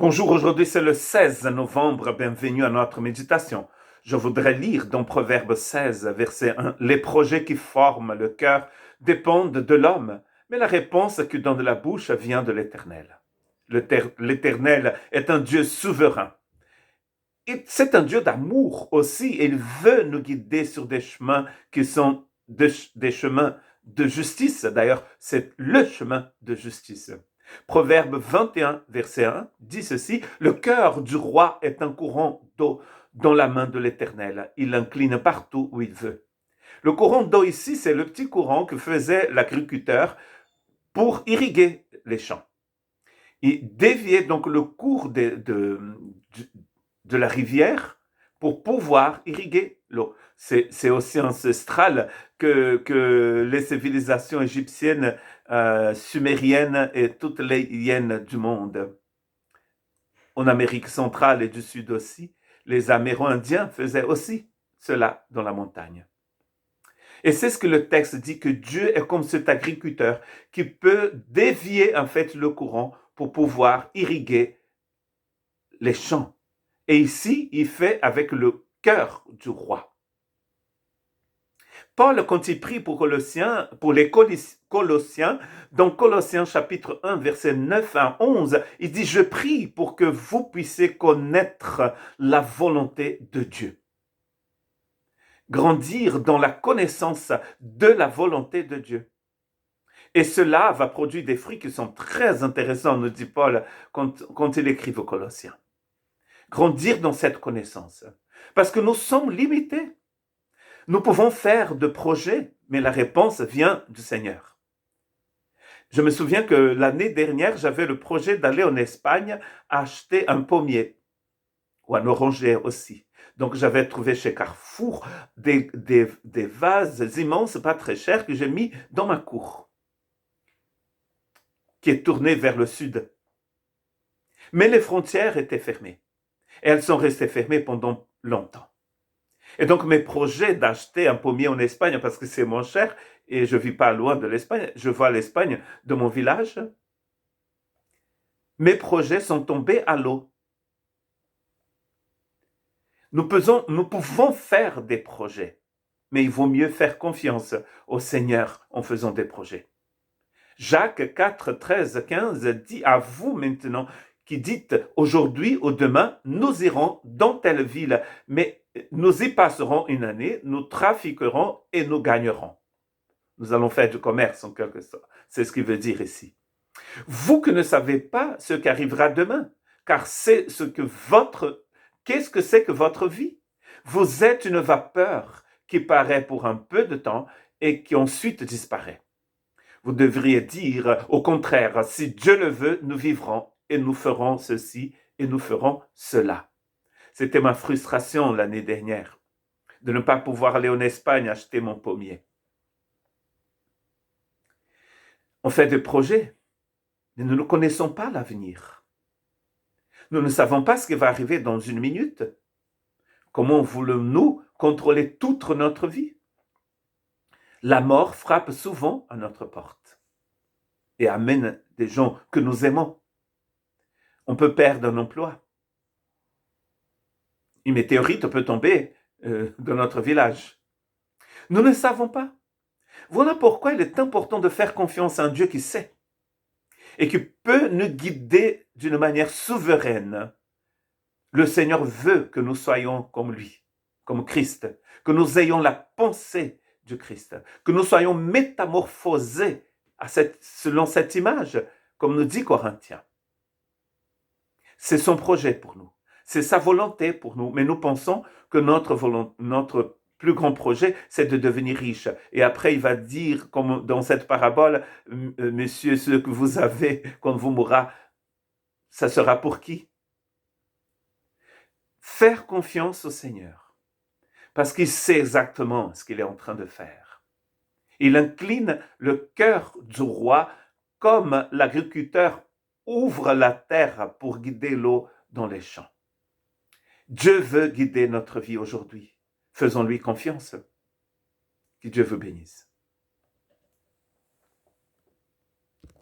Bonjour, aujourd'hui c'est le 16 novembre, bienvenue à notre méditation. Je voudrais lire dans Proverbe 16, verset 1, « Les projets qui forment le cœur dépendent de l'homme, mais la réponse qui donne la bouche vient de l'Éternel. » L'Éternel est un Dieu souverain. Et c'est un Dieu d'amour aussi. Il veut nous guider sur des chemins qui sont des chemins de justice. D'ailleurs, c'est le chemin de justice. Proverbe 21, verset 1 dit ceci, « Le cœur du roi est un courant d'eau dans la main de l'Éternel. Il l'incline partout où il veut. » Le courant d'eau ici, c'est le petit courant que faisait l'agriculteur pour irriguer les champs. Il déviait donc le cours de la rivière pour pouvoir irriguer l'eau. C'est aussi ancestral que les civilisations égyptiennes, sumériennes et toutes les hyènes du monde. En Amérique centrale et du Sud aussi, les Amérindiens faisaient aussi cela dans la montagne. Et c'est ce que le texte dit, que Dieu est comme cet agriculteur qui peut dévier en fait le courant pour pouvoir irriguer les champs. Et ici, il fait avec le cœur du roi. Paul, quand il prie pour les Colossiens, dans Colossiens chapitre 1, verset 9 à 11, il dit « Je prie pour que vous puissiez connaître la volonté de Dieu. » Grandir dans la connaissance de la volonté de Dieu. Et cela va produire des fruits qui sont très intéressants, nous dit Paul quand il écrit aux Colossiens. Grandir dans cette connaissance. Parce que nous sommes limités. Nous pouvons faire de projets, mais la réponse vient du Seigneur. Je me souviens que l'année dernière, j'avais le projet d'aller en Espagne acheter un pommier, ou un oranger aussi. Donc j'avais trouvé chez Carrefour des vases immenses, pas très chers, que j'ai mis dans ma cour, qui est tournée vers le sud. Mais les frontières étaient fermées. Et elles sont restées fermées pendant longtemps. Et donc mes projets d'acheter un pommier en Espagne, parce que c'est moins cher, et je ne vis pas loin de l'Espagne, je vois l'Espagne de mon village, mes projets sont tombés à l'eau. Nous pouvons faire des projets, mais il vaut mieux faire confiance au Seigneur en faisant des projets. Jacques 4, 13, 15 dit « À vous maintenant qui dites aujourd'hui ou demain, nous irons dans telle ville, mais nous y passerons une année, nous trafiquerons et nous gagnerons. » Nous allons faire du commerce en quelque sorte. C'est ce qu'il veut dire ici. Vous que ne savez pas ce qui arrivera demain, car qu'est-ce que c'est que votre vie? Vous êtes une vapeur qui paraît pour un peu de temps et qui ensuite disparaît. Vous devriez dire, au contraire, si Dieu le veut, nous vivrons et nous ferons ceci et nous ferons cela. C'était ma frustration l'année dernière, de ne pas pouvoir aller en Espagne acheter mon pommier. On fait des projets, mais nous ne connaissons pas l'avenir. Nous ne savons pas ce qui va arriver dans une minute. Comment voulons-nous contrôler toute notre vie? La mort frappe souvent à notre porte et amène des gens que nous aimons. On peut perdre un emploi. Une météorite peut tomber dans notre village. Nous ne savons pas. Voilà pourquoi il est important de faire confiance à un Dieu qui sait et qui peut nous guider d'une manière souveraine. Le Seigneur veut que nous soyons comme lui, comme Christ, que nous ayons la pensée du Christ, que nous soyons métamorphosés selon cette image, comme nous dit Corinthiens. C'est son projet pour nous, c'est sa volonté pour nous, mais nous pensons que notre plus grand projet, c'est de devenir riche. Et après, il va dire, comme dans cette parabole, monsieur, ce que vous avez quand vous mourrez, ça sera pour qui? Faire confiance au Seigneur, parce qu'il sait exactement ce qu'il est en train de faire. Il incline le cœur du roi comme l'agriculteur ouvre la terre pour guider l'eau dans les champs. Dieu veut guider notre vie aujourd'hui. Faisons-lui confiance. Que Dieu vous bénisse.